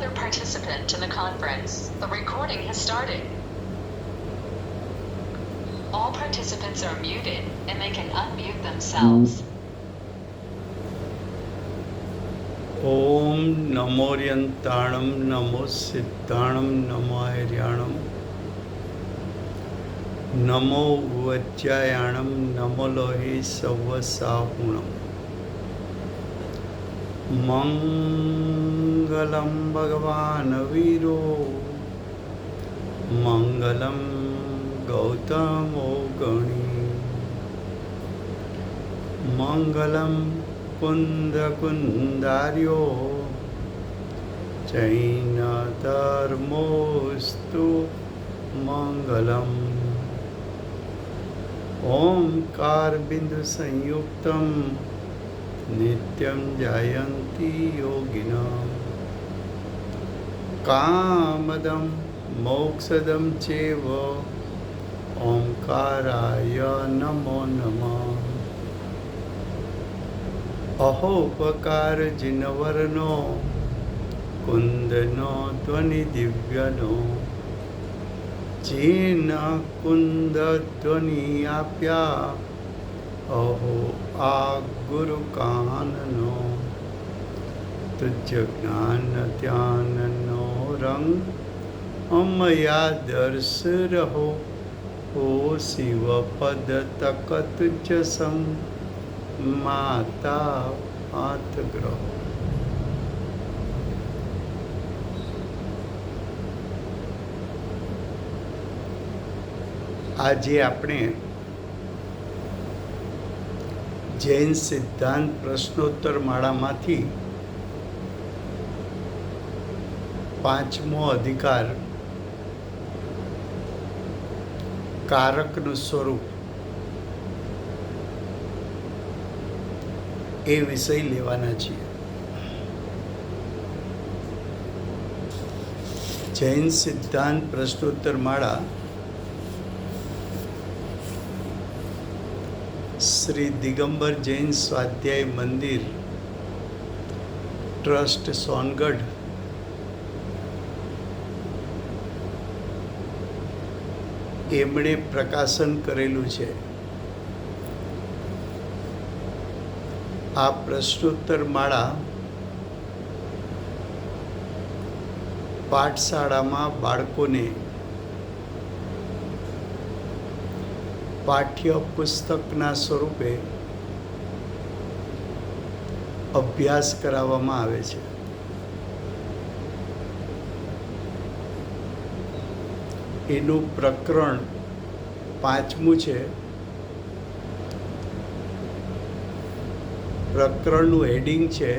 other participant in the conference. The recording has started. All participants are muted and they can unmute themselves. ओम नमोर्यंताणं नमो सिद्धाणं नमो आर्याणं नमो वज्रायाणं नमो लोहे सवसाहुणं मंगलं भगवान् वीरो मंगलं गौतमो गणी मंगलं कुंदकुंदार्यो जैनधर्मोऽस्तु मंगलम् ओंकार बिंदु संयुक्तं नित्यं जायन्ति योगिनः कामदं मोक्षदं चैव ओंकाराय नमो नमः अहोपकार जिनवरनो कुंदनो ध्वनि दिव्यनो जीन कुंद ध्वनि आप्या अहो आ गुरु काननो तुझ ज्ञान ध्याननो रंग अमया दर्श रहो ओ शिव पद तक तुझ संग माता हाथ ग्रहो। આજે આપણે જૈન સિદ્ધાંત પ્રશ્નોત્તર માળામાંથી 5મો અધિકાર કારકનું સ્વરૂપ એ વિષય લેવાના છીએ। જૈન સિદ્ધાંત પ્રશ્નોત્તર માળા શ્રી દિગંબર જૈન સ્વાધ્યાય મંદિર ટ્રસ્ટ સોનગઢ એમણે પ્રકાશન કરેલું છે। આ પ્રશ્નોત્તર માળા પાઠશાળામાં બાળકોને પાઠ્ય પુસ્તકના સ્વરૂપે અભ્યાસ કરાવવામાં આવે છે। એનું પ્રકરણ 5મું છે। પ્રકરણનું હેડિંગ છે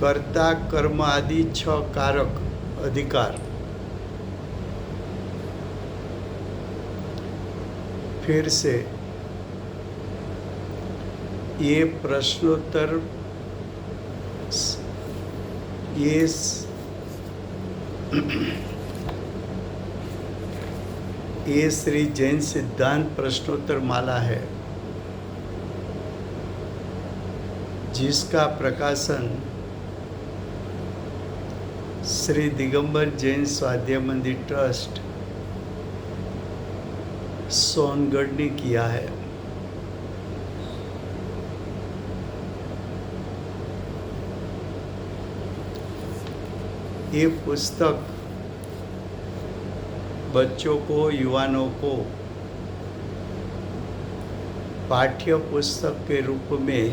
કર્તા કર્મ આદि 6 કારક અધિકાર। फिर से ये प्रश्नोत्तर ये श्री जैन सिद्धांत प्रश्नोत्तर माला है जिसका प्रकाशन श्री दिगंबर जैन स्वाध्याय मंदिर ट्रस्ट सोनगढ़ ने किया है। ये पुस्तक बच्चों को युवानों को पाठ्य पुस्तक के रूप में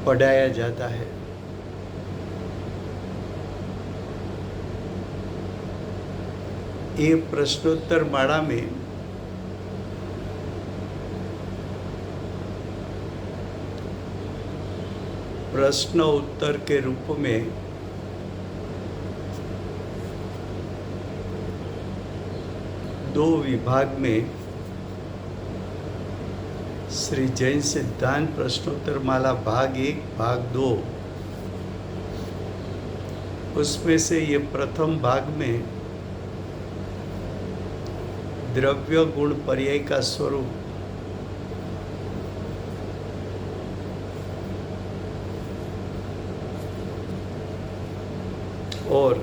पढ़ाया जाता है। ये प्रश्नोत्तर माला में प्रश्न उत्तर के रूप में 2 विभाग में श्री जैन सिद्धांत प्रश्नोत्तर माला भाग 1 भाग 2 उसमें से ये प्रथम भाग में द्रव्य गुण पर्याय का स्वरूप, और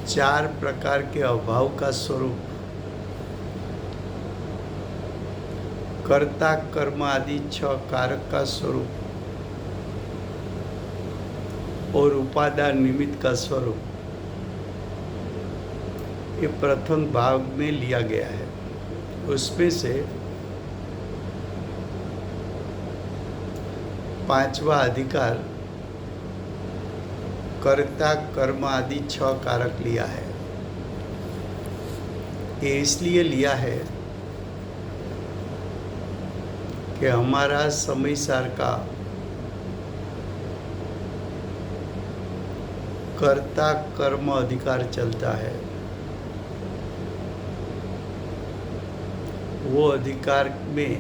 4 प्रकार के अभाव का स्वरूप कर्ता कर्म आदि 6 कारक का स्वरूप और उपादान निमित्त का स्वरूप ये प्रथम भाग में लिया गया है। उसमें से 5वां अधिकार कर्ता कर्म आदि 6 कारक लिया है। ये इसलिए लिया है कि हमारा समय सार का कर्ता कर्म अधिकार चलता है। वो अधिकार में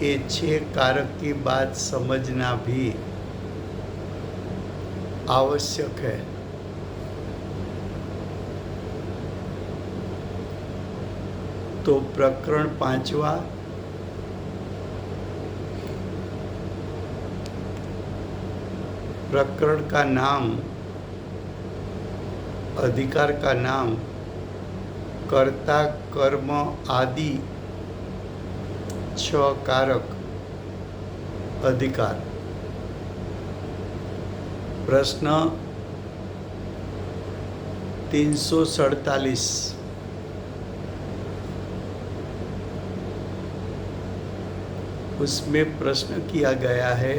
ये 6 कारक की बात समझना भी आवश्यक है। तो प्रकरण 5वां प्रकरण का नाम, अधिकार का नाम कर्ता कर्म आदि 6 कारक अधिकार। प्रश्न 347 उसमें प्रश्न किया गया है।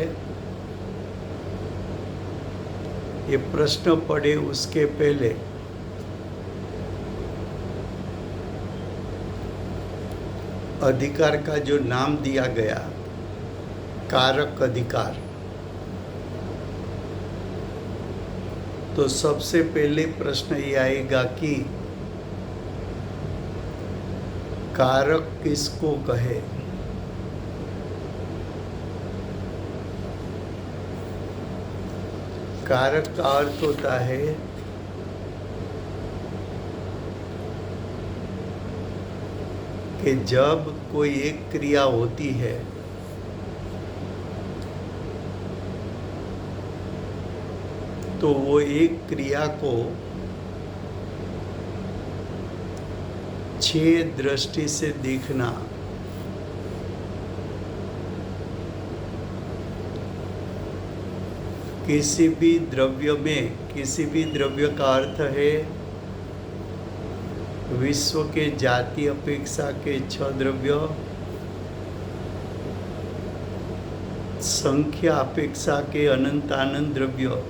ये प्रश्न पढ़े उसके पहले अधिकार का जो नाम दिया गया कारक अधिकार, तो सबसे पहले प्रश्न ये आएगा कि कारक किसको कहे। कारक का अर्थ होता है कि जब कोई एक क्रिया होती है तो वो एक क्रिया को 6 दृष्टि से देखना, किसी भी द्रव्य में, किसी भी द्रव्य का अर्थ है विश्व के जाति अपेक्षा के 6 द्रव्य, संख्या अपेक्षा के अनंतानंत द्रव्य,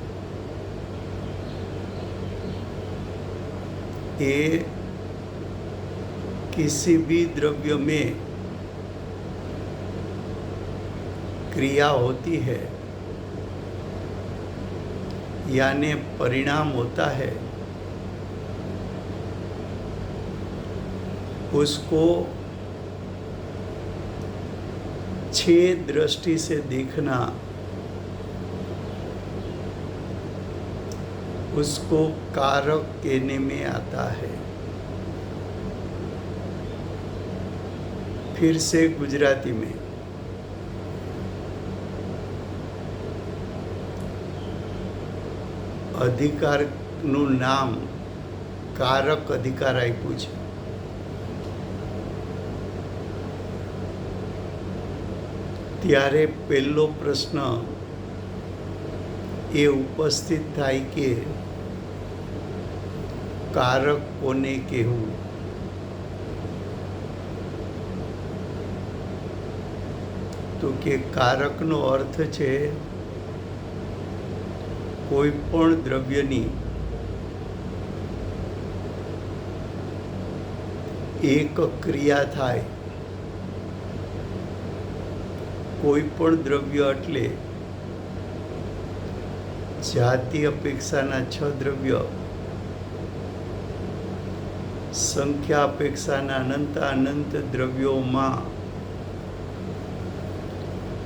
ये किसी भी द्रव्य में क्रिया होती है यानी परिणाम होता है, उसको 6 दृष्टि से देखना, उसको कारक कहने में आता है। फिर से गुजराती में अधिकारનું નામ કારક અધિકાર આપ્યું છે। ત્યારે પહેલો પ્રશ્ન એ ઉપસ્થિત થાય કે કારક કોને કહેવું। તો કે કારકનો અર્થ છે કોઈ પણ દ્રવ્યની એક ક્રિયા થાય। કોઈ પણ દ્રવ્ય એટલે જાતિ અપેક્ષાના 6 દ્રવ્ય, સંખ્યા અપેક્ષાના અનંત દ્રવ્યોમાં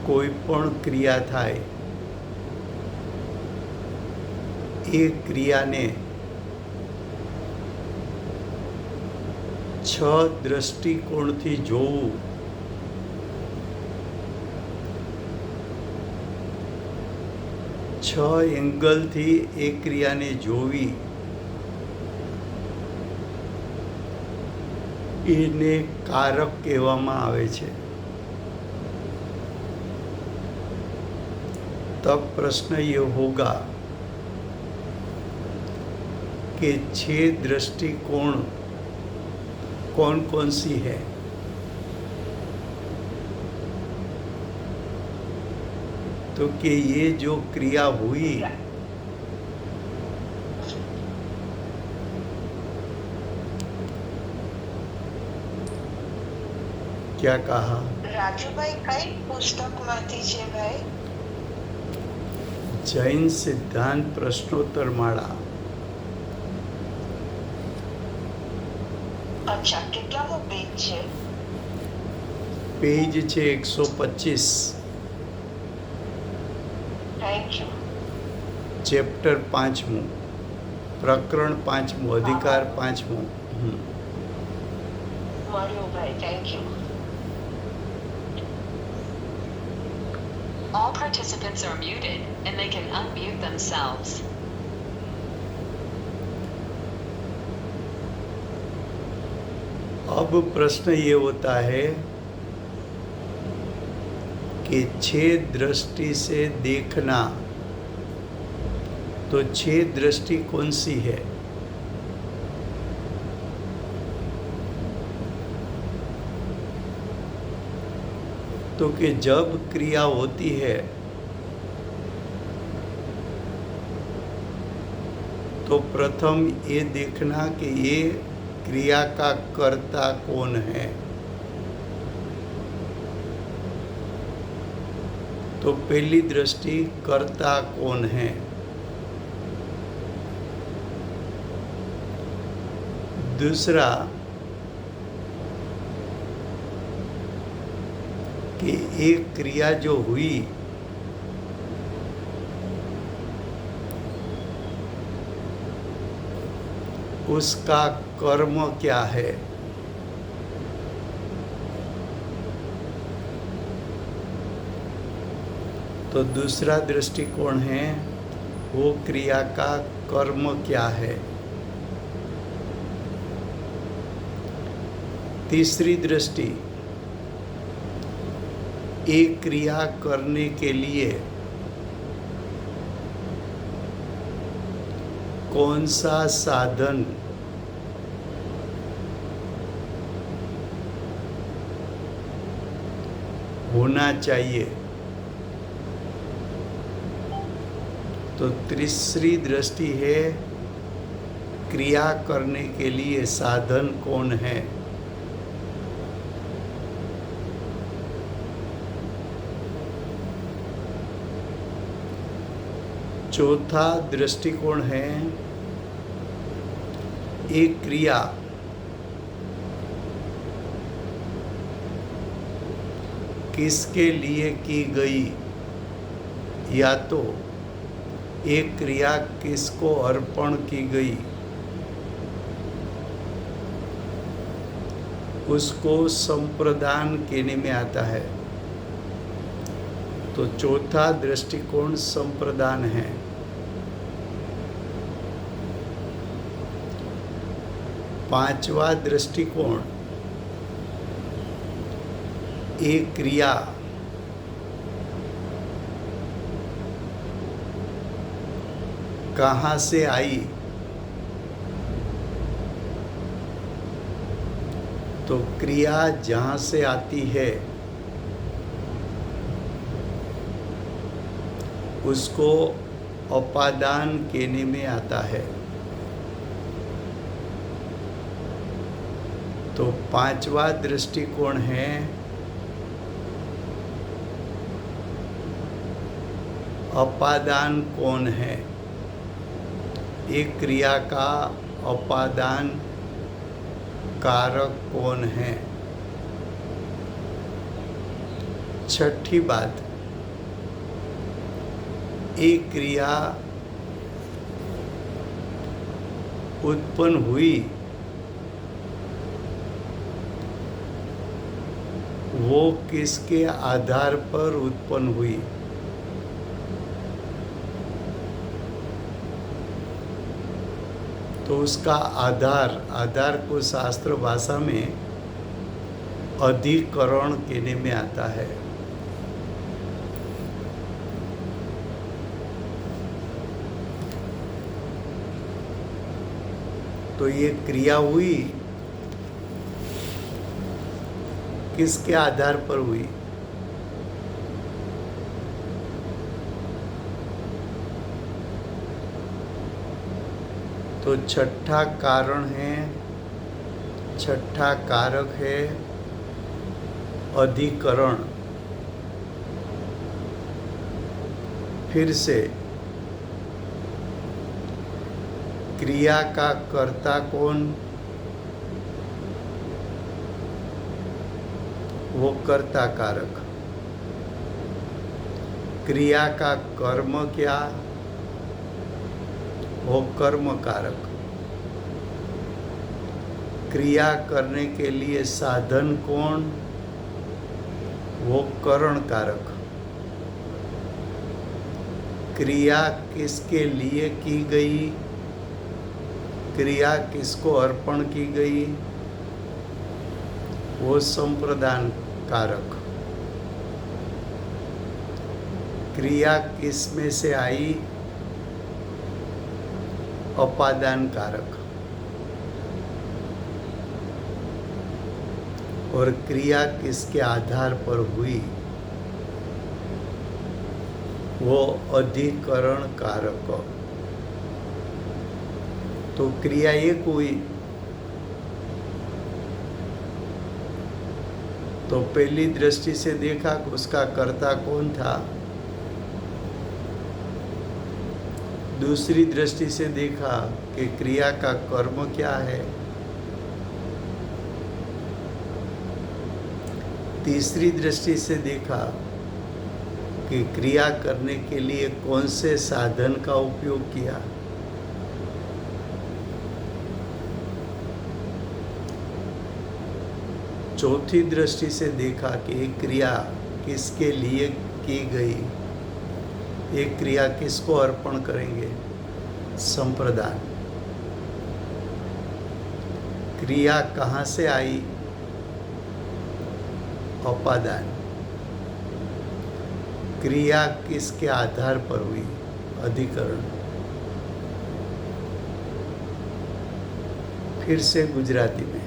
કોઈ પણ ક્રિયા થાય, એ ક્રિયાને 6 દ્રષ્ટિકોણથી જોવું, એંગલથી એ ક્રિયાને જોવી એને કારક કહેવામાં આવે છે. तब प्रश्न ये होगा कि 6 दृष्टिकोण कौन कौन सी है. तो कि ये जो क्रिया हुई क्या कहा રાજુભાઈ કઈ પુસ્તકમાંથી છે ભાઈ? जैन सिद्धांत प्रश्नोत्तर माला. અચ્છા, કેટલામો પેજ છે? पेज છે 125. Thank you. चैप्टर 5मुं, प्रकरण 5मुं, अधिकार 5मुं. મળ્યું ભાઈ, thank you. All participants are muted, and they can unmute themselves. अब प्रश्न ये होता है कि 6 दृष्टि से देखना, तो 6 दृष्टि कौन सी है. तो कि जब क्रिया होती है तो प्रथम ये देखना कि ये क्रिया का कर्ता कौन है. तो पहली दृष्टि कर्ता कौन है. दूसरा कि एक क्रिया जो हुई उसका कर्म क्या है. तो दूसरा दृष्टिकोण है वो क्रिया का कर्म क्या है. तीसरी दृष्टि, एक क्रिया करने के लिए कौन सा साधन होना चाहिए. तो तीसरी दृष्टि है क्रिया करने के लिए साधन कौन है. चौथा दृष्टिकोण है एक क्रिया किसके लिए की गई, या तो एक क्रिया किसको अर्पण की गई, उसको संप्रदान कहने में आता है. तो चौथा दृष्टिकोण संप्रदान है. पांचवा दृष्टिकोण एक क्रिया कहाँ से आई. तो क्रिया जहाँ से आती है उसको उपादान कहने में आता है. तो पांचवा दृष्टिकोण है उपादान कौन है, एक क्रिया का उपादान कारक कौन है. छठी बात, एक क्रिया उत्पन्न हुई वो किसके आधार पर उत्पन्न हुई. तो उसका आधार को शास्त्र भाषा में अधिकरण कहने में आता है। तो ये क्रिया हुई किसके आधार पर हुई? तो छठा कारण है, छठा कारक है अधिकरण। फिर से क्रिया का कर्ता कौन? वो कर्ता कारक। क्रिया का कर्म क्या? वो कर्म कारक। क्रिया करने के लिए साधन कौन? वो करण कारक। क्रिया किसके लिए की गई? क्रिया किसको अर्पण की गई? वो संप्रदान कारक। क्रिया किस में से आई? अपादान कारक। और क्रिया किसके आधार पर हुई? वो अधिकरण कारक। तो क्रिया एक हुई। तो पहली दृष्टि से देखा कि उसका कर्ता कौन था। दूसरी दृष्टि से देखा कि क्रिया का कर्म क्या है। तीसरी दृष्टि से देखा कि क्रिया करने के लिए कौन से साधन का उपयोग किया। चौथी दृष्टि से देखा कि ये क्रिया किसके लिए की गई, ये क्रिया किसको अर्पण करेंगे? संप्रदान। क्रिया कहाँ से आई? अपादान। क्रिया किसके आधार पर हुई? अधिकरण। फिर से गुजराती में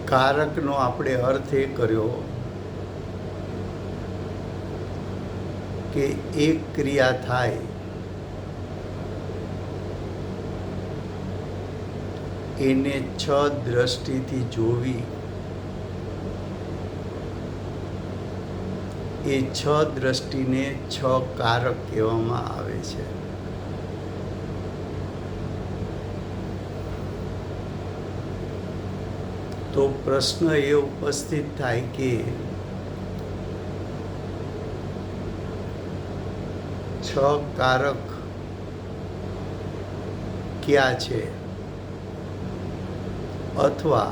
કારકનો આપણે અર્થ એ કર્યો કે એક ક્રિયા થાય એને 6 દ્રષ્ટિથી જોવી। એ 6 દ્રષ્ટિને 6 કારક કહેવામાં આવે છે। तो प्रश्न ये उपस्थित थाय कि 6 कारक क्या छे अथवा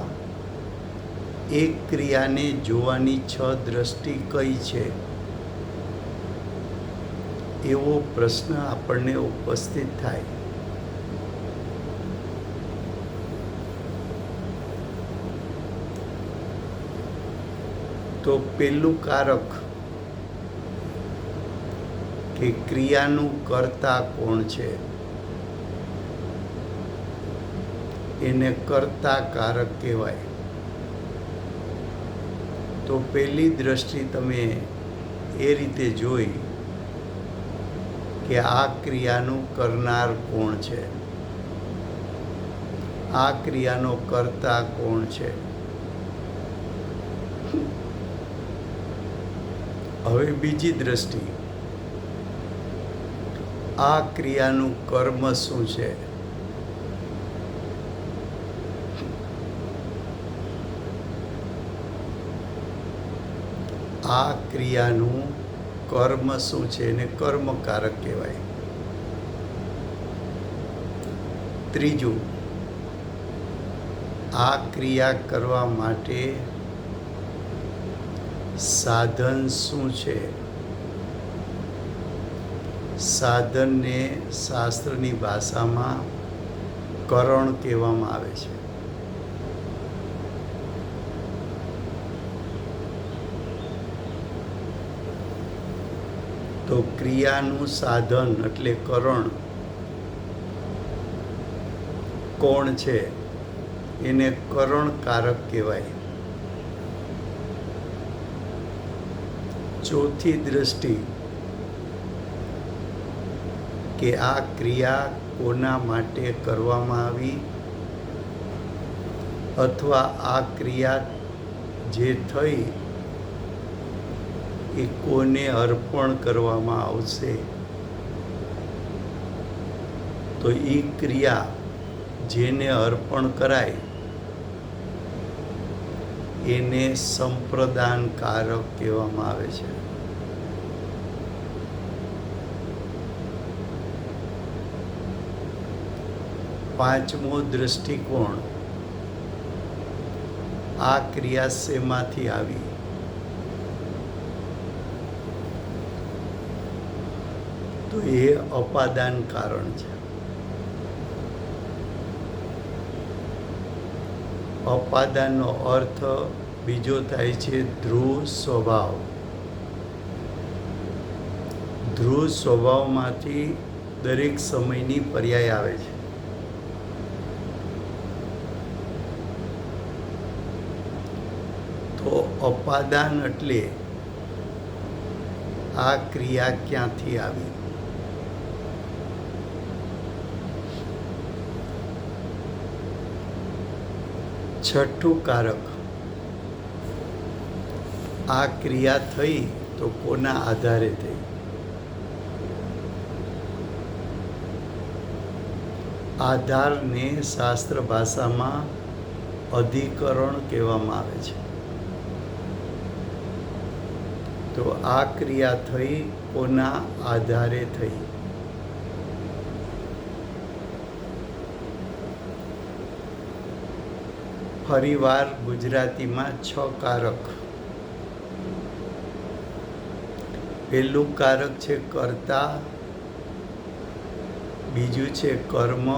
एक क्रिया ने जोवानी 6 दृष्टि कई छे एवो प्रश्न आपने उपस्थित थाय। तो पहलू कारक कि क्रियानु कर्ता कोण छे एने कर्ता कारक कहेवाय। तो पहली दृष्टि तमे ए रीते जोई कि आ क्रियानु करनार कोण छे, आ क्रियानो कर्ता कोण छे। હવે બીજી દ્રષ્ટિ, આ ક્રિયાનું કર્મ શું છે? આ ક્રિયાનું કર્મ શું છે એને કર્મકારક કહેવાય। ત્રીજું, આ ક્રિયા કરવા માટે સાધન શું છે? સાધનને શાસ્ત્રની ભાષામાં કરણ કહેવામાં આવે છે. તો ક્રિયાનું સાધન એટલે કરણ કોણ છે? એને કરણકારક કહેવાય. ચોથી દ્રષ્ટિ કે આ ક્રિયા કોના માટે કરવામાં આવી અથવા આ ક્રિયા જે થઈ એ કોને અર્પણ કરવામાં આવશે, તો એ ક્રિયા જેને અર્પણ કરાય એને સંપ્રદાનકારક કહેવામાં આવે છે. પાંચમો દૃષ્ટિકોણ, આ ક્રિયા શેમાંથી આવી? તો એ અપાદાન કારણ છે. અપાદાનનો અર્થ બીજો થાય છે ધ્રુવ સ્વભાવ. ધ્રુવ સ્વભાવમાંથી દરેક સમયની પર્યાય આવે છે. તો અપાદાન એટલે આ ક્રિયા ક્યાંથી આવી? છઠ્ઠું કારક, આ ક્રિયા થઈ તો કોના આધારે થઈ? આધારને શાસ્ત્ર ભાષામાં અધિકરણ કહેવામાં આવે છે. તો આ ક્રિયા થઈ કોના આધારે થઈ? ફરીવાર ગુજરાતીમાં 6 કારક. પહેલું કારક છે કર્તા, બીજું છે કર્મ,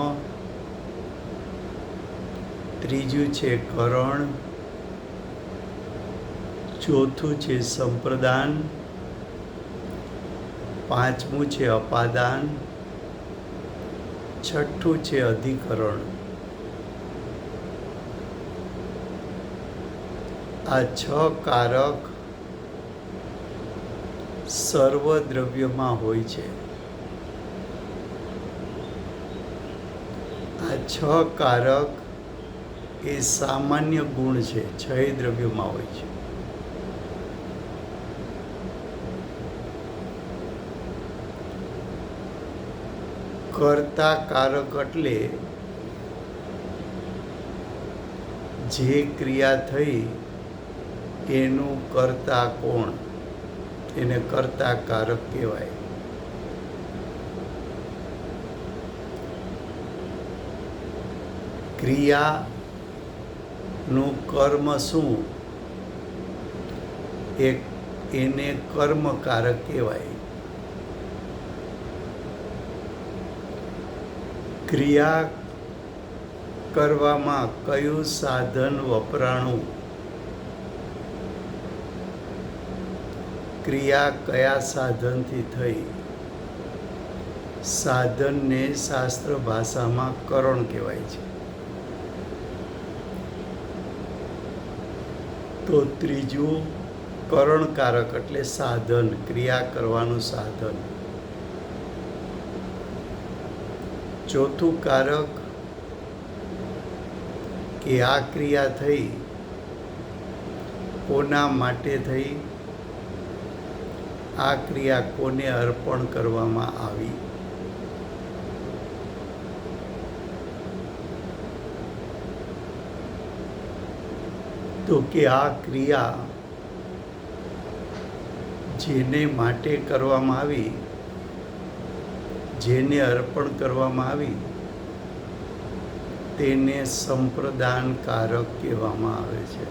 ત્રીજું છે કરણ, ચોથું છે સંપ્રદાન, પાંચમું છે અપાદાન, છઠ્ઠું છે અધિકરણ. આ 6 કારક સર્વ દ્રવ્યમાં હોય છે. આ 6 કારક એ સામાન્ય ગુણ છે, 6 દ્રવ્યોમાં હોય છે. કર્તા કારક એટલે જે ક્રિયા થઈ એનું કર્તા કોણ, એને કર્તા કારક કહેવાય. ક્રિયાનું કર્મ શું, એને કર્મકારક કહેવાય. ક્રિયા કરવામાં કયું સાધન વપરાણું, ક્રિયા કયા સાધનથી થઈ, સાધનને શાસ્ત્ર ભાષામાં કરણ કહેવાય છે. તો ત્રીજું કરણકારક એટલે સાધન, ક્રિયા કરવાનું સાધન. ચોથું કારક કે આ ક્રિયા થઈ કોના માટે થઈ, આ ક્રિયા કોને અર્પણ કરવામાં આવી. તો કે આ ક્રિયા જેને માટે કરવામાં આવી, જેને અર્પણ કરવામાં આવી, તેને સંપ્રદાનકારક કહેવામાં આવે છે.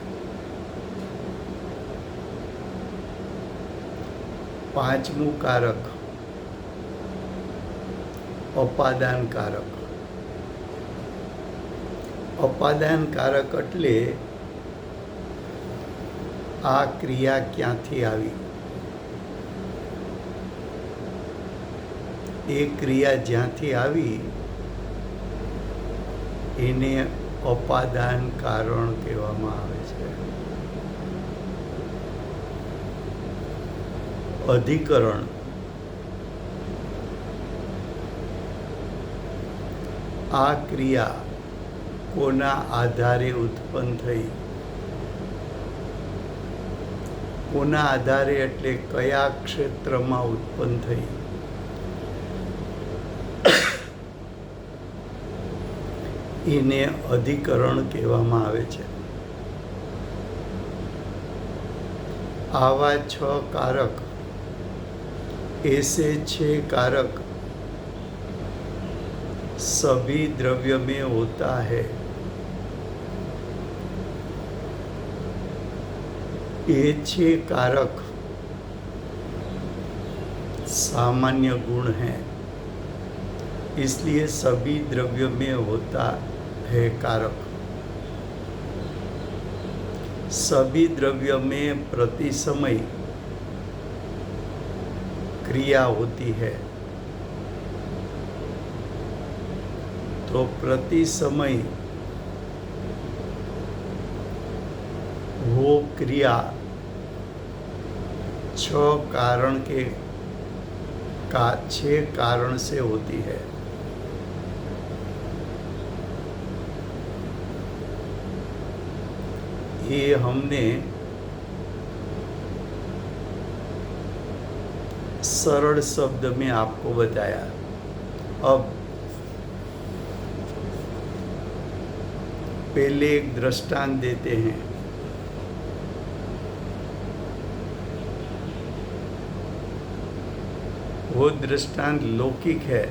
પાંચમું કારક અપાદાન કારક. અપાદાન કારક એટલે આ ક્રિયા ક્યાંથી આવી. એ ક્રિયા જ્યાંથી આવી એને અપાદાન કારણ કહેવામાં આવે છે. અધિકરણ આ ક્રિયા કોના આધારે ઉત્પન્ન થઈ. કોના આધારે એટલે કયા ક્ષેત્રમાં ઉત્પન્ન થઈ એને અધિકરણ કહેવામાં આવે છે. આવા 6 कारक ऐसे 6 कारक सभी द्रव्य में होता है. ये 6 कारक सामान्य गुण हैं, इसलिए सभी द्रव्य में होता है कारक. सभी द्रव्य में प्रति समय क्रिया होती है. तो प्रति समय वो क्रिया 6 कारण से होती है. ये हमने सरल शब्द में आपको बताया. अब पहले एक दृष्टांत देते हैं. वो दृष्टांत लौकिक है,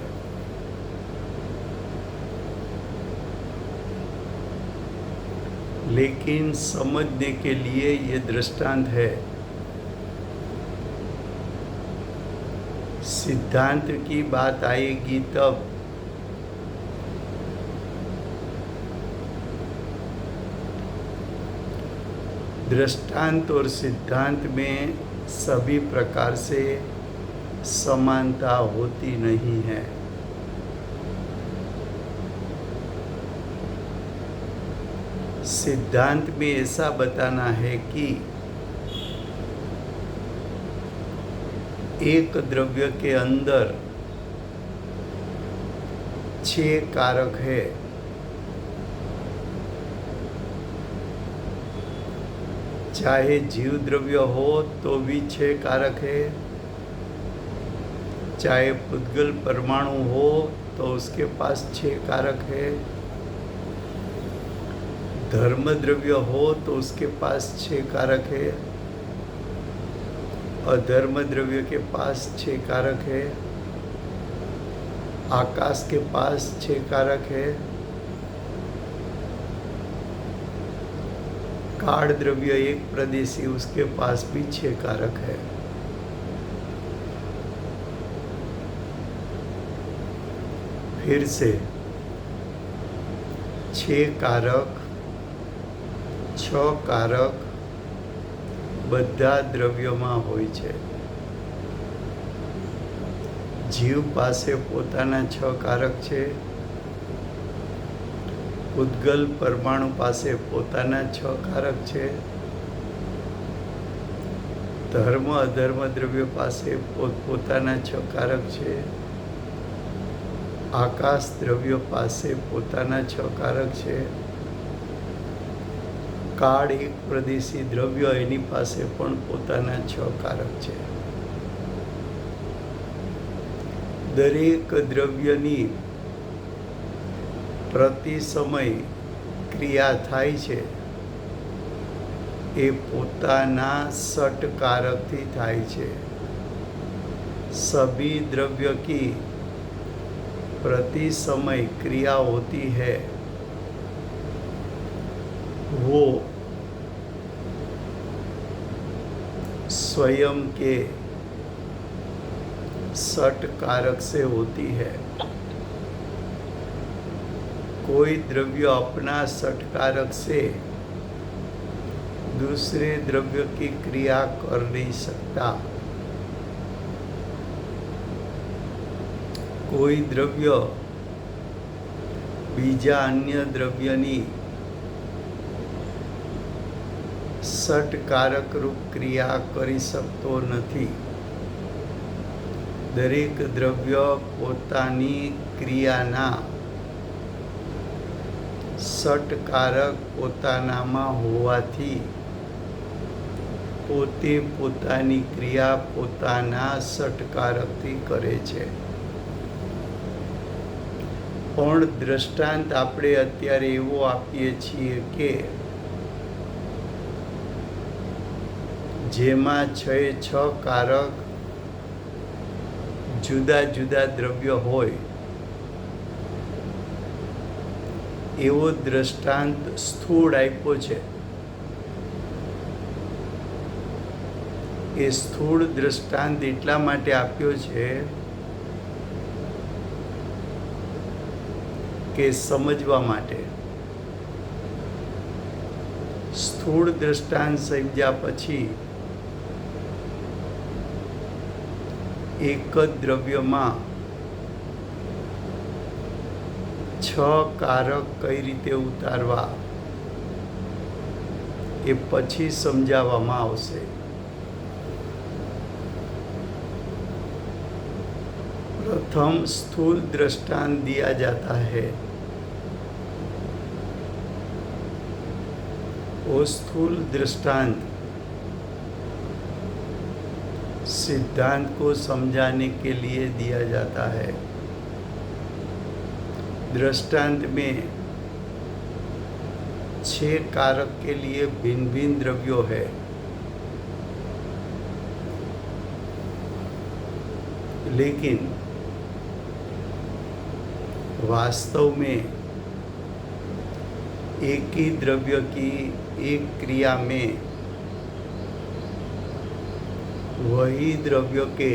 लेकिन समझने के लिए ये दृष्टांत है. सिद्धांत की बात आएगी तब दृष्टांत और सिद्धांत में सभी प्रकार से समानता होती नहीं है. सिद्धांत में ऐसा बताना है कि एक द्रव्य के अंदर 6 कारक है. चाहे जीव द्रव्य हो तो भी 6 कारक है, चाहे पुद्गल परमाणु हो तो उसके पास 6 कारक है, धर्म द्रव्य हो तो उसके पास 6 कारक है, अधर्म द्रव्य के पास 6 कारक है, आकाश के पास 6 कारक है, काल द्रव्य एक प्रदेशी उसके पास भी 6 कारक है. फिर से 6 कारक 6 कारक બધા દ્રવ્યોમાં હોય છે. જીવ પાસે પોતાના 6 કારક છે, ઉદ્ગલ પરમાણુ પાસે પોતાના 6 કારક છે, ધર્મ અધર્મ દ્રવ્ય પાસે પોતાના 6 કારક છે, આકાશ દ્રવ્ય પાસે પોતાના 6 કારક છે, કાળ એક પ્રદેશી દ્રવ્ય એની પાસે પણ પોતાના 6 કારક છે. દરેક દ્રવ્યની પ્રતિ સમય ક્રિયા થાય છે એ પોતાના ષટકારકથી થાય છે. सभी द्रव्य की प्रति समय क्रिया होती है, वो स्वयं के सट कारक से होती है। कोई द्रव्य अपना सट कारक से दूसरे द्रव्य की क्रिया कर नहीं सकता। कोई द्रव्य बीजा अन्य द्रव्यनी सटकारक रूप क्रिया કરી શકતો નથી। દરેક દ્રવ્ય પોતાની ક્રિયાના સટકારક પોતાનામાં હોવાથી પોતે પોતાની ક્રિયા પોતાના સટકારકથી કરે છે। પણ દ્રષ્ટાંત આપણે અત્યારે એવો આપીએ છીએ કે જેમાં 6 કારક જુદા જુદા દ્રવ્ય હોય એવો દ્રષ્ટાંત સ્થૂળ આપ્યો છે। એ સ્થૂળ દ્રષ્ટાંત એટલા માટે આપ્યો છે કે સમજવા માટે। સ્થૂળ દ્રષ્ટાંત સમજ્યા પછી એક જ દ્રવ્યમાં 6 કારક કઈ રીતે ઉતારવા એ પછી સમજાવવામાં આવશે। प्रथम स्थूल दृष्टांत दिया जाता है। वो स्थूल दृष्टांत सिद्धांत को समझाने के लिए दिया जाता है। दृष्टांत में 6 कारक के लिए भिन्न भिन्न द्रव्यों है, लेकिन वास्तव में एक ही द्रव्य की एक क्रिया में वही द्रव्य के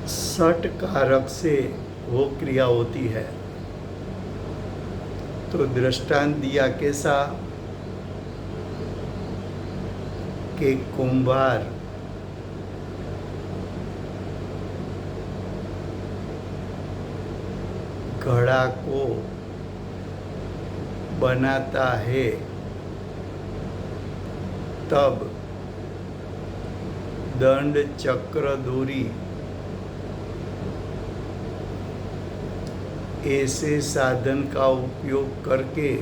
सट कारक से वो क्रिया होती है। तो दृष्टांत दिया कैसा कि कुंभार घड़ा को बनाता है तब दंड चक्र डोरी ऐसे साधन का उपयोग करके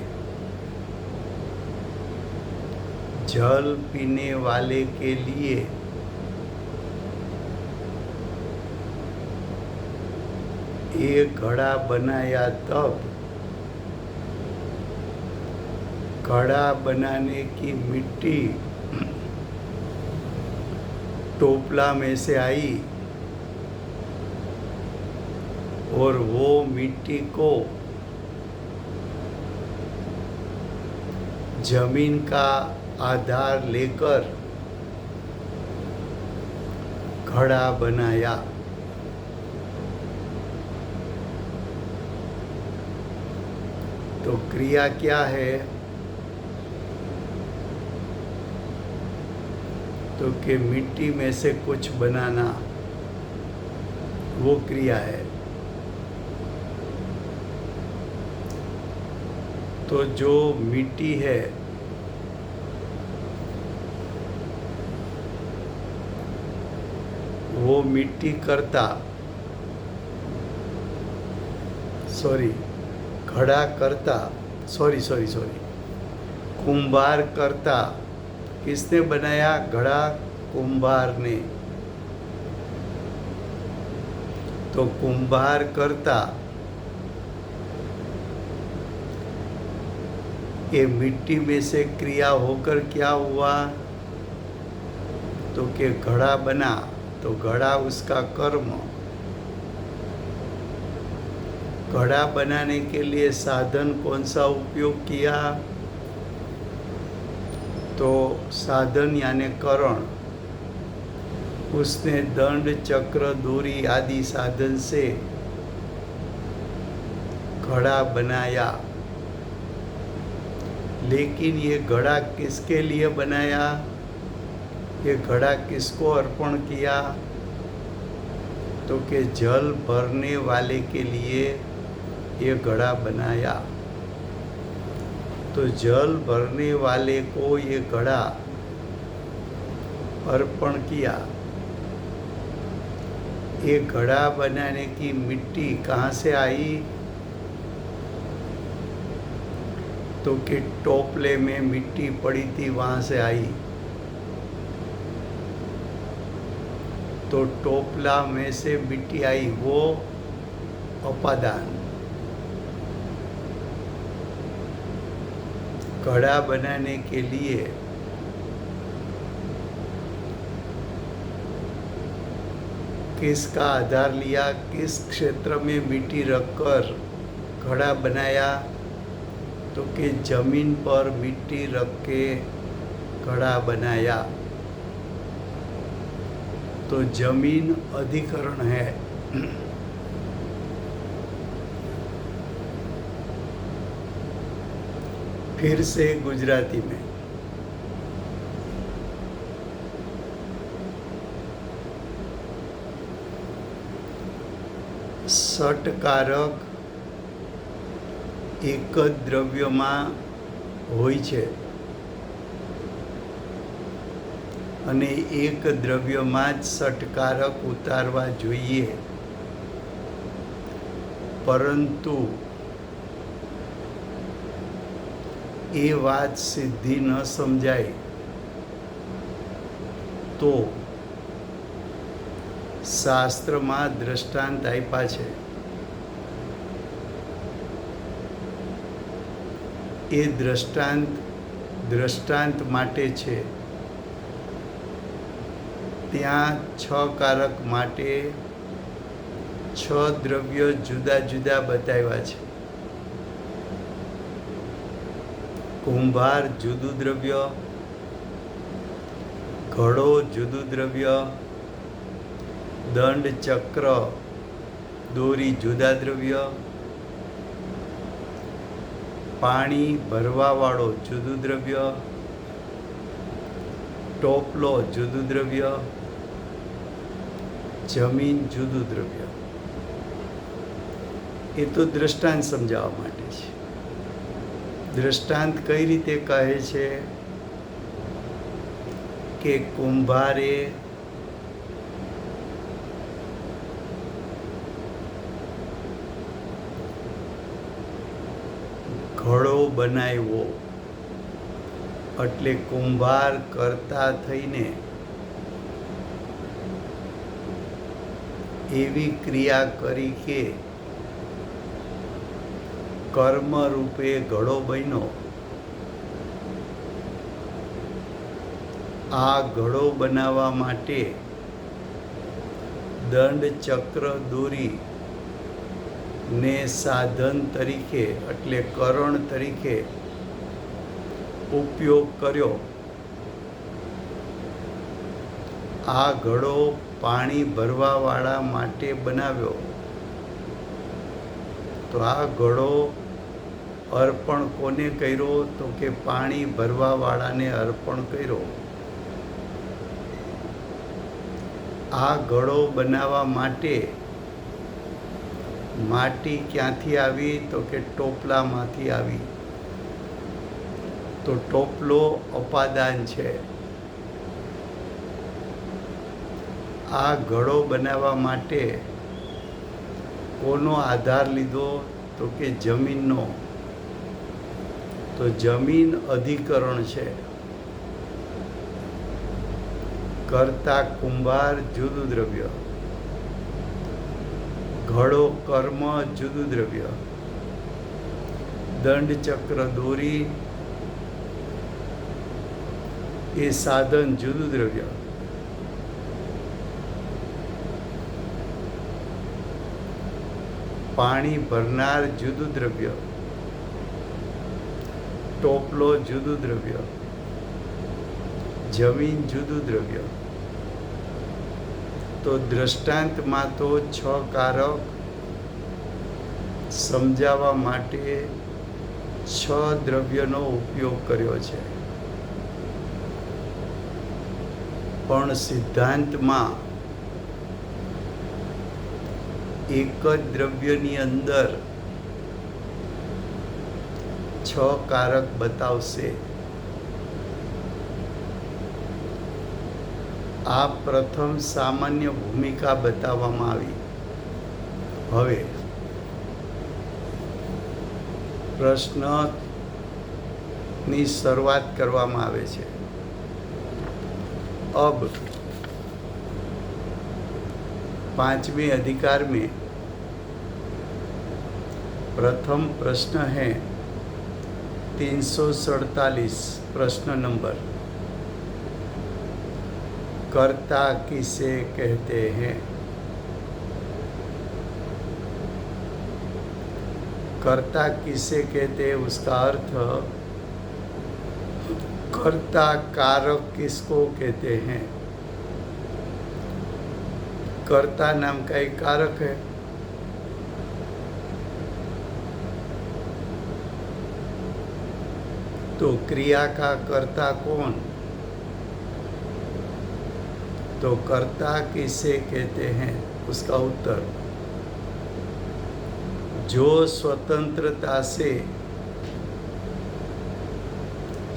जल पीने वाले के लिए एक घड़ा बनाया। तब घड़ा बनाने की मिट्टी टोपला में से आई और वो मिट्टी को जमीन का आधार लेकर घड़ा बनाया। तो क्रिया क्या है? तो कि मिट्टी में से कुछ बनाना, वो क्रिया है। तो जो मिट्टी है वो मिट्टी करता, घड़ा करता, कुंभार करता। किसने बनाया? घड़ा कुंभार ने। तो कुंभार करता ये मिट्टी में से क्रिया होकर क्या हुआ? तो कि घड़ा बना। तो घड़ा उसका कर्म। घड़ा बनाने के लिए साधन कौन सा उपयोग किया? तो साधन यानी करण। उसने दंड चक्र डोरी आदि साधन से घड़ा बनाया, लेकिन ये घड़ा किसके लिए बनाया, ये घड़ा किसको अर्पण किया, तो कि जल भरने वाले के लिए ये घड़ा बनाया। तो जल भरने वाले को ये घड़ा अर्पण किया। ये घड़ा बनाने की मिट्टी कहाँ से आई, तो कि टोपले में मिट्टी पड़ी थी वहाँ से आई। तो टोपला में से मिट्टी आई, वो उपादान। घड़ा बनाने के लिए किसका आधार लिया, किस क्षेत्र में मिट्टी रखकर घड़ा बनाया, तो कि जमीन पर मिट्टी रख के घड़ा बनाया। तो जमीन अधिकरण है। फिर से गुजराती में, સટકારક એક જ દ્રવ્યમાં હોય છે અને એક દ્રવ્યમાં જ સટકારક ઉતારવા જોઈએ, પરંતુ એ વાત સીધી ન સમજાય તો શાસ્ત્રમાં દ્રષ્ટાંત આપ્યા છે। એ દ્રષ્ટાંત માટે છે। ત્યાં 6 કારક માટે 6 દ્રવ્ય જુદા જુદા બતાવ્યા છે। કુંભાર જુદું દ્રવ્ય, ઘડો જુદું દ્રવ્ય, દંડ ચક્ર દોરી જુદા દ્રવ્ય, પાણી ભરવાવાળો જુદું દ્રવ્ય, ટોપલો જુદું દ્રવ્ય, જમીન જુદું દ્રવ્ય। એ તો દ્રષ્ટાંત સમજાવવા માટે છે। દ્રષ્ટાંત કઈ રીતે કહે છે કે કુંભારે ઘડો બનાવ્યો, એટલે કુંભાર કરતા થઈને એવી ક્રિયા કરી કે કર્મ રૂપે ઘડો બન્યો। આ ઘડો બનાવવા માટે દંડ ચક્ર દોરી ને સાધન તરીકે એટલે કરણ તરીકે ઉપયોગ કર્યો। આ ઘડો પાણી ભરવાવાળા માટે બનાવ્યો। તો આ ઘડો અર્પણ કોને કર્યો, તો કે પાણી ભરવાવાળાને અર્પણ કર્યો। આ ઘડો બનાવવા માટે માટી ક્યાંથી આવી, તો કે ટોપલામાંથી આવી। તો ટોપલો ઉપાદાન છે। આ ઘડો બનાવવા માટે કોનો આધાર લીધો, તો કે જમીનનો। તો જમીન અધિકરણ છે। કરતા કુંભાર જુદું દ્રવ્ય, ઘડો કર્મ જુદું દ્રવ્ય, દંડ ચક્ર દોરી એ સાધન જુદું દ્રવ્ય, પાણી ભરનાર જુદું દ્રવ્ય, ટોપલો જુદું દ્રવ્ય, જમીન જુદું દ્રવ્ય। તો દ્રષ્ટાંતમાં તો 6 કારક સમજાવવા માટે 6 દ્રવ્યનો ઉપયોગ કર્યો છે, પણ સિદ્ધાંતમાં એક જ દ્રવ્યની અંદર 6 કારક બતાવશે. આ પ્રથમ સામાન્ય ભૂમિકા બતાવવામાં આવી. હવે પ્રશ્નની શરૂઆત કરવામાં આવે છે. अब 5वें अधिकार में प्रथम प्रश्न है 347 प्रश्न नंबर, कर्ता किसे कहते हैं? कर्ता किसे कहते हैं, उसका अर्थ कर्ता कारक किसको कहते हैं? कर्ता नाम का एक कारक है. तो क्रिया का कर्ता कौन? तो कर्ता किसे कहते हैं, उसका उत्तर जो स्वतंत्रता से,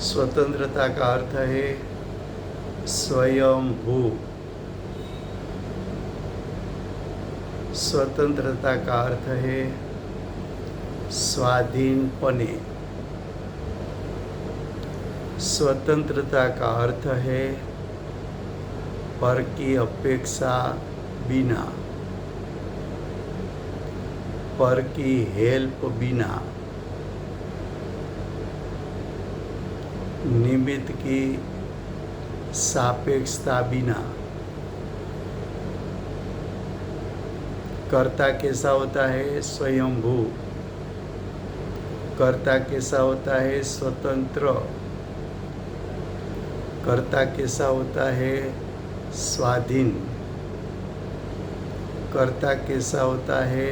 स्वतंत्रता का अर्थ है स्वयंभू, स्वतंत्रता का अर्थ है स्वाधीनपने, स्वतंत्रता का अर्थ है पर की अपेक्षा बिना, पर की हेल्प बिना, निमित्त की सापेक्षता बिना. कर्ता कैसा होता है? स्वयंभू. कर्ता कैसा होता है? स्वतंत्र. कर्ता कैसा होता है? स्वाधीन. कर्ता कैसा होता है?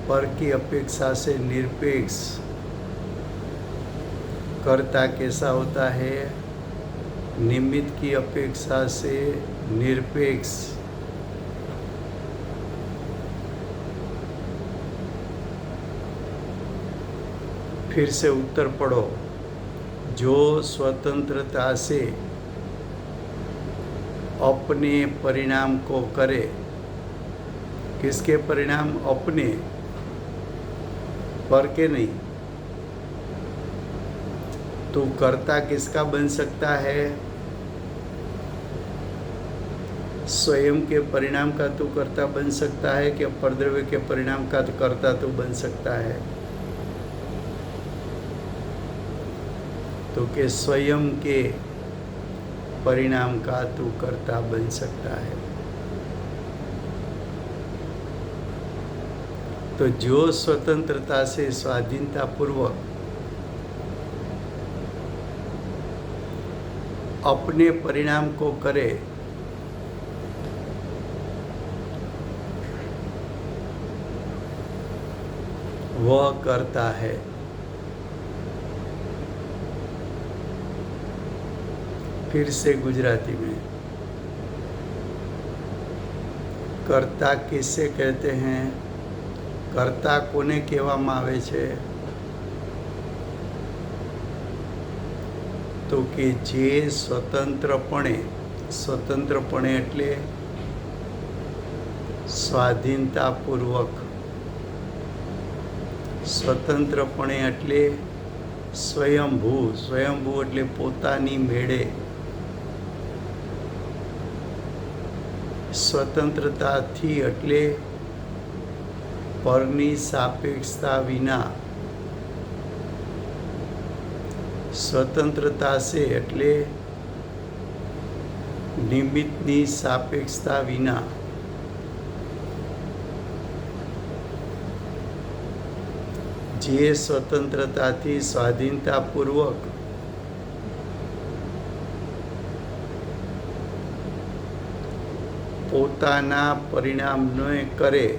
पर की अपेक्षा से निरपेक्ष. कर्ता कैसा होता है? निमित्त की अपेक्षा से निरपेक्ष. फिर से उत्तर पढ़ो. जो स्वतंत्रता से अपने परिणाम को करे. किसके परिणाम? अपने, पर के नहीं. तो कर्ता किसका बन सकता है? स्वयं के परिणाम का तो कर्ता बन सकता है कि परद्रव्य के परिणाम का तो कर्ता तो बन सकता है? तो के स्वयं के परिणाम का तो कर्ता बन सकता है. तो जो स्वतंत्रता से स्वाधीनता पूर्वक अपने परिणाम को करे, वह करता है. फिर से गुजराती में, कर्ता किसे कहते हैं? कर्ता कोने कहेवामां आवे छे? तो कि जे स्वतंत्रपणे, स्वतंत्रपणे एटले स्वाधीनतापूर्वक, स्वतंत्रपणे एटले स्वयंभू, स्वयंभू एटले पोतानी मेળે, स्वतंत्रताथी एटले पરની સાપેક્ષતા વિના, स्वतंत्रता से एटले निमित्तनी सापेक्षता विना. जे स्वतंत्रताथी स्वाधीनतापूर्वक પોતાની પોતાના પરિણામને કરે.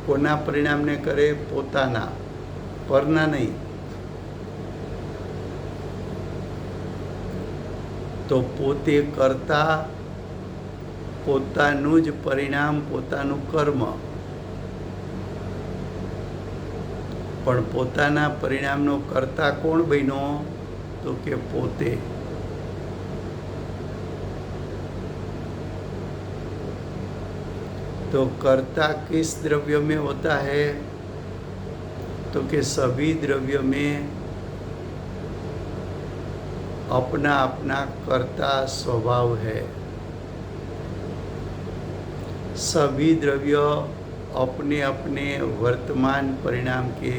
કોના પરિણામને કરે? પોતાના, પરના નહીં. તો પોતે કરતા પોતાનું જ પરિણામ, પોતાનું કર્મ, પણ પોતાના પરિણામનો કર્તા કોણ બન્યો? તો કે પોતે. तो कर्ता किस द्रव्य में होता है? तो कि सभी द्रव्य में अपना अपना कर्ता स्वभाव है. सभी द्रव्य अपने अपने वर्तमान परिणाम के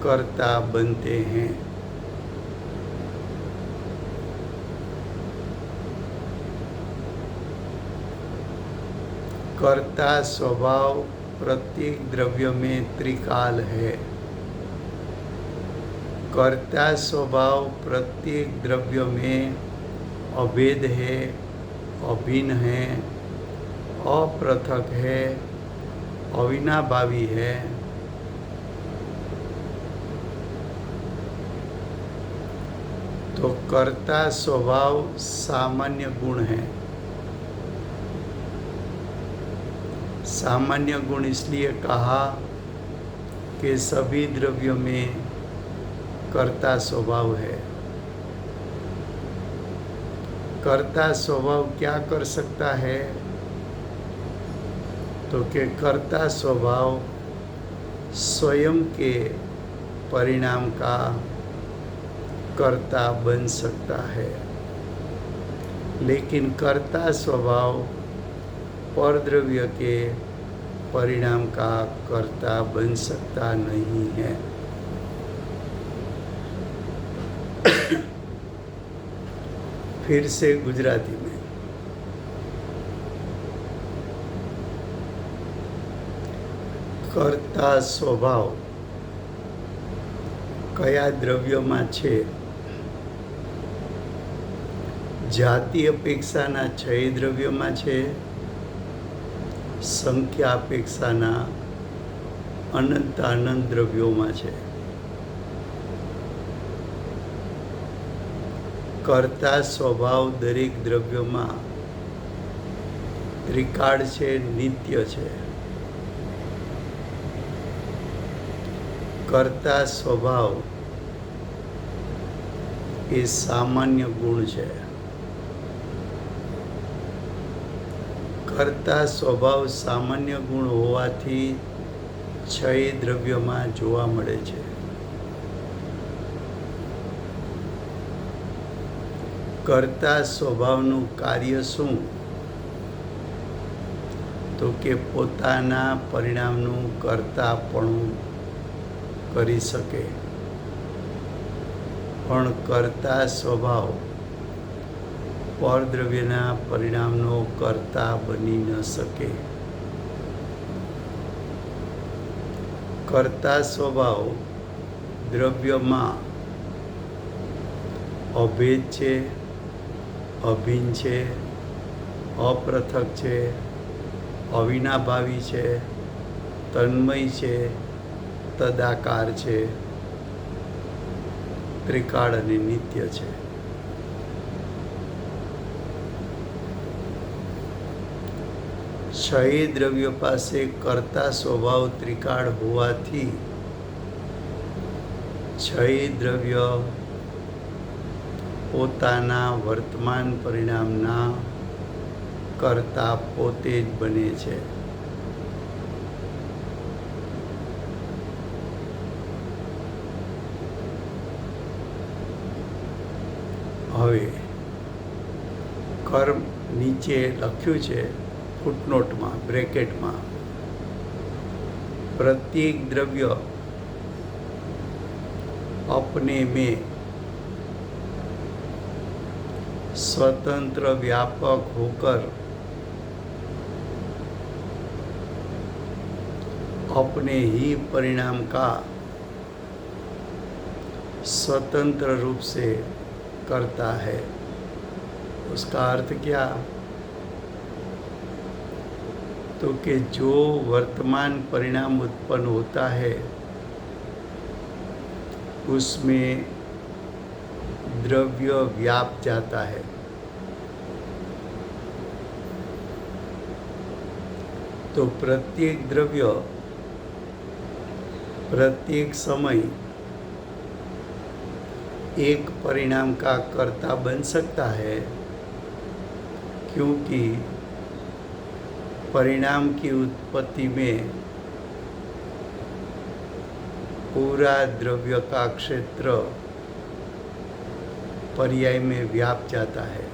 कर्ता बनते हैं. कर्ता स्वभाव प्रत्येक द्रव्य में त्रिकाल है. कर्ता स्वभाव प्रत्येक द्रव्य में अभेद है, अभिन्न है, अपृथक है, अविनाभावी है. तो कर्ता स्वभाव सामान्य गुण है. सामान्य गुण इसलिए कहा कि सभी द्रव्यों में कर्ता स्वभाव है. कर्ता स्वभाव क्या कर सकता है? तो कि कर्ता स्वभाव स्वयं के परिणाम का कर्ता बन सकता है, लेकिन कर्ता स्वभाव परद्रव्य के परिणाम का कर्ता बन सकता नहीं है. फिर से गुजराती में. कर्ता स्वभाव कया द्रव्यों छे? जाति अपेक्षाना 6 द्रव्यों छे. संख्या अपेक्षाना अनंत द्रव्यों छे. कर्ता स्वभाव दरेक द्रव्यों त्रिकाળ छे, नित्य छे. कर्ता स्वभाव ए सामान्य गुण छे. कर्ता स्वभाव सामान्य गुण होवाथी 6 द्रव्यों जोवा मळे छे. कर्ता स्वभावનું કાર્ય શું? તો કે પોતાના પરિણામનું કર્તાપણું કરી શકે, પણ કર્તા સ્વભાવ પરદ્રવ્યના પરિણામનો કર્તા બની ન શકે. કર્તા સ્વભાવ દ્રવ્યમાં અભેદ છે, અભિન્ન છે, અપૃથક છે, અવિનાભાવી છે, તન્મય છે, તદાકાર છે, ત્રિકાળ અને નિત્ય છે. છ દ્રવ્યો પાસે કર્તા સ્વભાવ ત્રિકાળ હોવાથી 6 દ્રવ્ય પોતાના વર્તમાન પરિણામના કર્તા પોતે જ બને છે. હવે કર્મ નીચે લખ્યું છે ફૂટનોટમાં, બ્રેકેટમાં, प्रत्येक द्रव्य अपने में स्वतंत्र व्यापक होकर अपने ही परिणाम का स्वतंत्र रूप से करता है. उसका अर्थ क्या? तो कि जो वर्तमान परिणाम उत्पन्न होता है उसमें द्रव्य व्याप जाता है। तो प्रत्येक द्रव्य प्रत्येक समय एक परिणाम का कर्ता बन सकता है, क्योंकि परिणाम की उत्पत्ति में पूरा द्रव्य का क्षेत्र पर्याय में व्याप जाता है।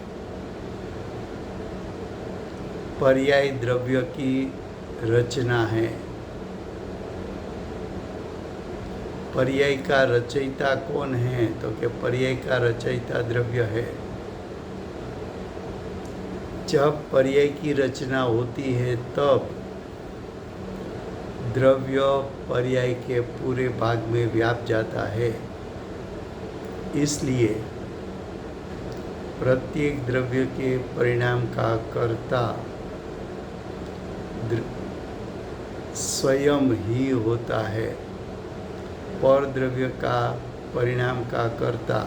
पर्याय द्रव्य की रचना है। पर्याय का रचयिता कौन है? तो कि पर्याय का रचयिता द्रव्य है। जब पर्याय की रचना होती है तब द्रव्य पर्याय के पूरे भाग में व्याप जाता है। इसलिए प्रत्येक द्रव्य के परिणाम का कर्ता स्वयं ही होता है। पर द्रव्य का परिणाम का कर्ता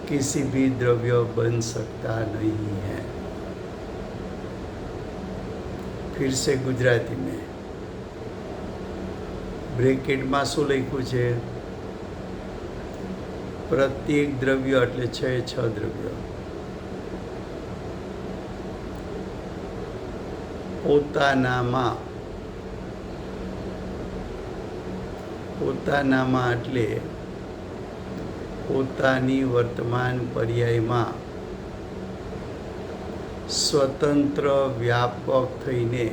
किसी भी द्रव्य बन सकता नहीं है। फिर से गुजराती में ब्रेकेट में શું લખ્યું છે? પ્રત્યેક દ્રવ્ય એટલે છ દ્રવ્ય પોતાનામાં એટલે પોતાની વર્તમાન પર્યાયમાં સ્વતંત્ર વ્યાપક થઈને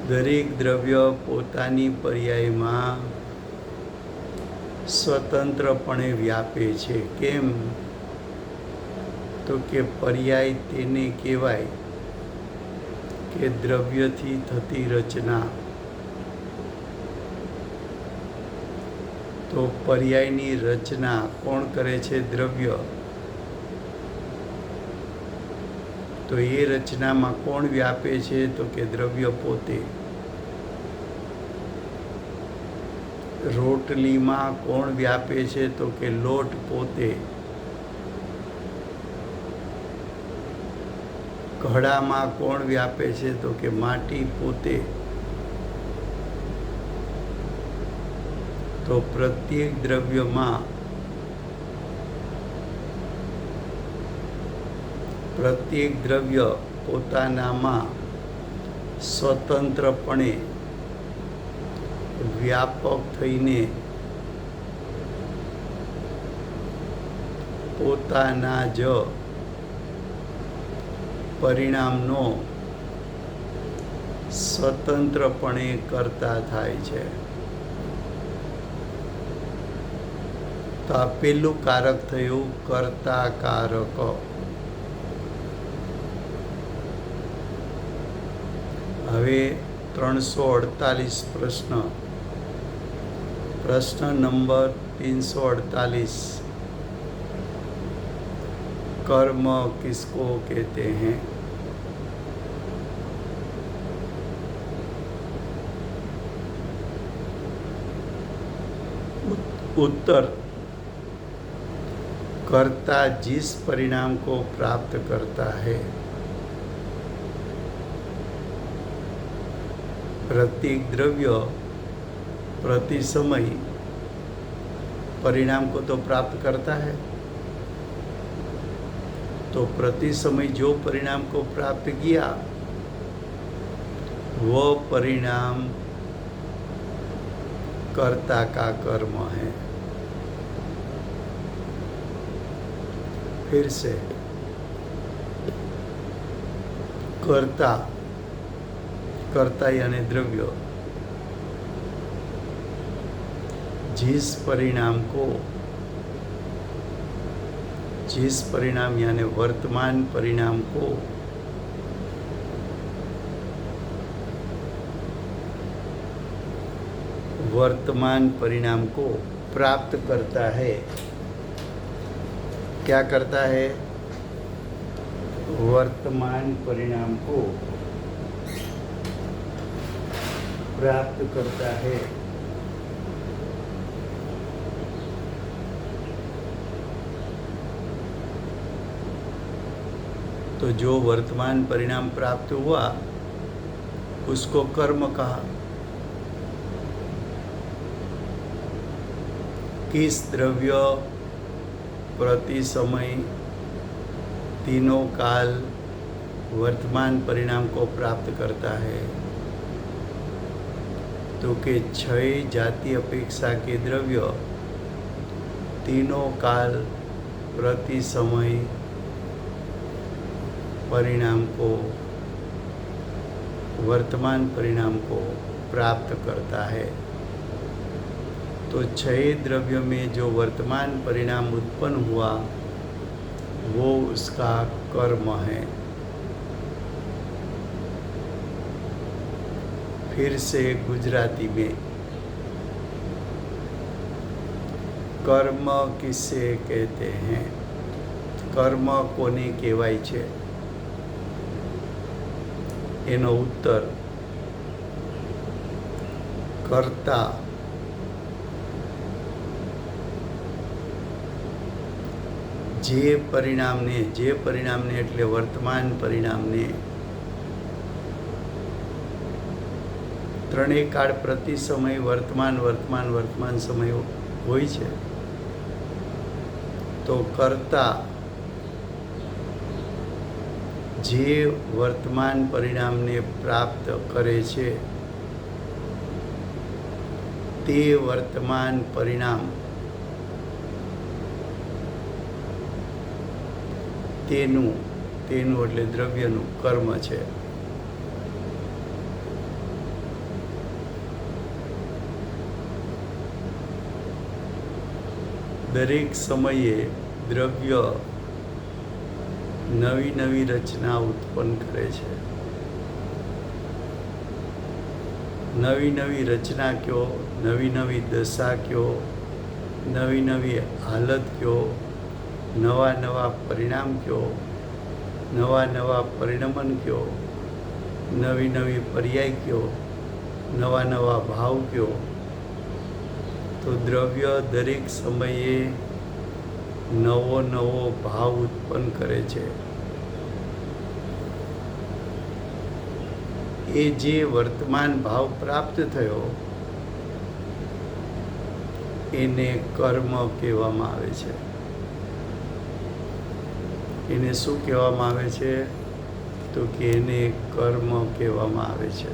દરેક દ્રવ્ય પોતાની પર્યાયમાં સ્વતંત્રપણે વ્યાપે છે। કેમ? તો કે પર્યાય તેને કહેવાય કે દ્રવ્યથી થતી રચના। તો પર્યાયની રચના કોણ કરે છે? દ્રવ્ય। તો એ રચનામાં કોણ વ્યાપે છે? તો કે દ્રવ્ય પોતે। રોટલીમાં કોણ વ્યાપે છે? તો કે લોટ પોતે। ઘડામાં કોણ વ્યાપે છે? તો કે માટી પોતે। તો પ્રત્યેક દ્રવ્યમાં પ્રત્યેક દ્રવ્ય પોતાનામાં સ્વતંત્રપણે વ્યાપક થઈને પોતાના જ પરિણામનો સ્વતંત્રપણે કરતા થાય છે। તો આ પહેલું કારક થયું કર્તા કારક। હવે 348 પ્રશ્ન નંબર 348, कर्म किसको कहते हैं? उत्तर, कर्ता जिस परिणाम को प्राप्त करता है। प्रत्येक द्रव्य प्रति समय परिणाम को तो प्राप्त करता है। तो प्रति समय जो परिणाम को प्राप्त किया वो परिणाम कर्ता का कर्म है। फिर से, कर्ता यानी द्रव्य जिस परिणाम यानी वर्तमान परिणाम को प्राप्त करता है। क्या करता है? वर्तमान परिणाम को प्राप्त करता है। तो जो वर्तमान परिणाम प्राप्त हुआ उसको कर्म कहा। किस द्रव्य प्रति समय तीनों काल वर्तमान परिणाम को प्राप्त करता है? तो कि 6 जाति अपेक्षा के द्रव्य तीनों काल प्रति समय परिणाम को, वर्तमान परिणाम को प्राप्त करता है। तो 6 द्रव्य में जो वर्तमान परिणाम उत्पन्न हुआ वो उसका कर्म है। फिर से गुजराती में, कर्म किसे कहते हैं? कर्म कोने कहेवाय छे? एनो उत्तर कर्ता। जे परिणामने એટલે વર્તમાન પરિણામને ત્રણેય કાળ પ્રતિ સમય વર્તમાન સમય હોય છે, તો કર્તા જે વર્તમાન પરિણામને પ્રાપ્ત કરે છે તે વર્તમાન પરિણામ તેનું એટલે દ્રવ્યનું કર્મ છે। દરેક સમયે દ્રવ્ય નવી રચના ઉત્પન્ન કરે છે। નવી રચના કયો, નવી દશા કયો, નવી હાલત કયો, નવા પરિણામ કયો, નવા પરિણમન કયો, નવી પર્યાય કયો, નવા ભાવ કયો, તો દ્રવ્ય દરેક સમયે નવો ભાવ ઉત્પન્ન કરે છે। એ જે વર્તમાન ભાવ પ્રાપ્ત થયો એને કર્મ કહેવામાં આવે છે। એને શું કહેવામાં આવે છે? તો કે એને કર્મ કહેવામાં આવે છે।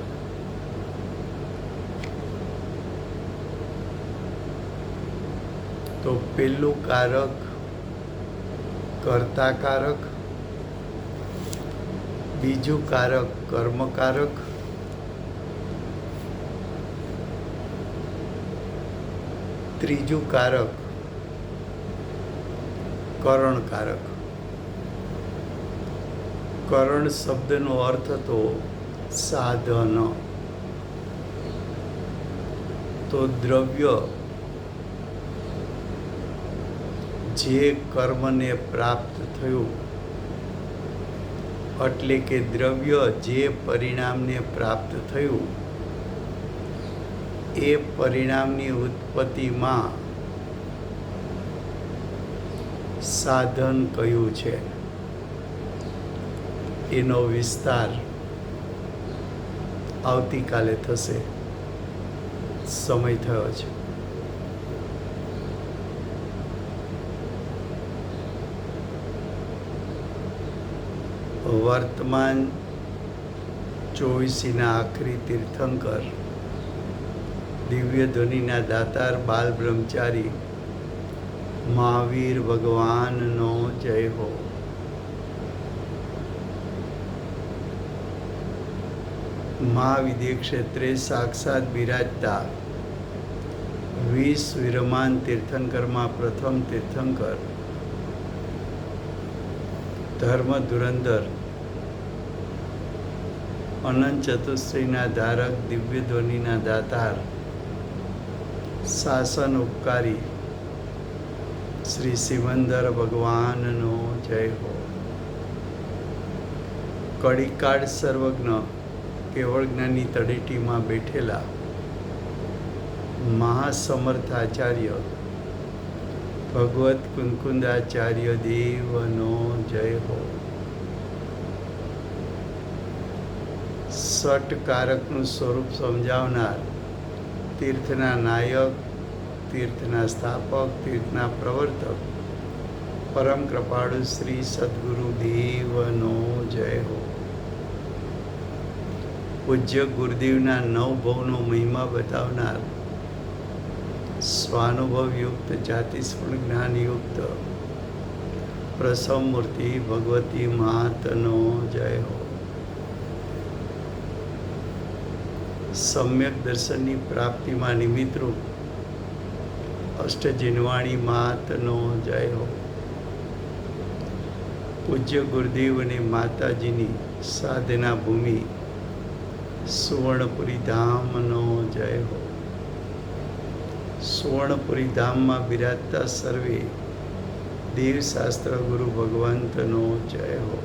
તો પહેલું કારક કર્તાકારક, બીજું કારક કર્મકારક, ત્રીજું કારક કરણકારક। કરણ શબ્દનો અર્થ તો સાધન। તો દ્રવ્ય જે કર્મને પ્રાપ્ત થયું, એટલે કે દ્રવ્ય જે પરિણામને પ્રાપ્ત થયું એ પરિણામની ઉત્પત્તિમાં સાધન કયું છે એનો વિસ્તાર આવતીકાલે થશે। સમય થયો છે। વર્તમાન 24ના આખરી તીર્થંકર, દિવ્ય ધ્વનિના દાતાર બાલ બ્રહ્મચારી મહાવીર ભગવાનનો જય હો। મહાવિદ્ય ક્ષેત્રે સાક્ષાત બિરાજતા 20 વિરમાન તીર્થંકરમાં પ્રથમ તીર્થંકર, ધર્મ ધુરંધર, અનંત ચતુશ્રીના ધારક, દિવ્ય ધ્વનિના દાતાર, શાસન ઉપકારી શ્રી સિમંદર ભગવાનનો જય હો। કડીકાળ સર્વજ્ઞ કેવળ જ્ઞાની તળેટીમાં બેઠેલા મહાસમર્થ આચાર્ય ભગવત કુંકુંદાચાર્ય દેવનો જય હો. સટકારકનું સ્વરૂપ સમજાવનાર, તીર્થના નાયક, તીર્થના સ્થાપક, તીર્થના પ્રવર્તક, પરમ કૃપાળુ શ્રી સદગુરુ દેવનો જય હો. પૂજ્ય ગુરુદેવના નવ ભવનો મહિમા બતાવનાર, સ્વાનુભવયુક્ત જાતિસ્પૃણ જ્ઞાનયુક્ત પ્રસવ મૂર્તિ ભગવતી માતનો જય હો. સમ્યક દર્શનની પ્રાપ્તિમાં નિમિત્તરૂપ અષ્ટજિનવાણી માતનો જય હો. પૂજ્ય ગુરુદેવ અને માતાજીની સાધના ભૂમિ સુવર્ણપુરી ધામનો જય હો. સુવર્ણપુરી ધામમાં બિરાજતા સર્વે દેવશાસ્ત્ર ગુરુ ભગવંતનો જય હો.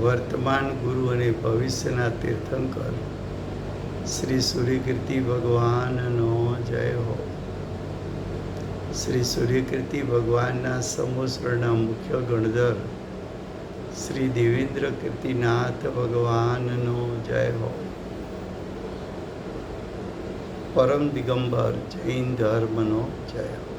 વર્તમાન ગુરુ અને ભવિષ્યના તીર્થંકર શ્રી સૂર્યકીર્તિ ભગવાનનો જય હો. શ્રી સૂર્યકીર્તિ ભગવાનના સમોસરના મુખ્ય ગણધર શ્રી દેવેન્દ્ર કીર્તિનાથ ભગવાનનો જય હો. પરમ દિગંબર જૈન ધર્મનો જય હો.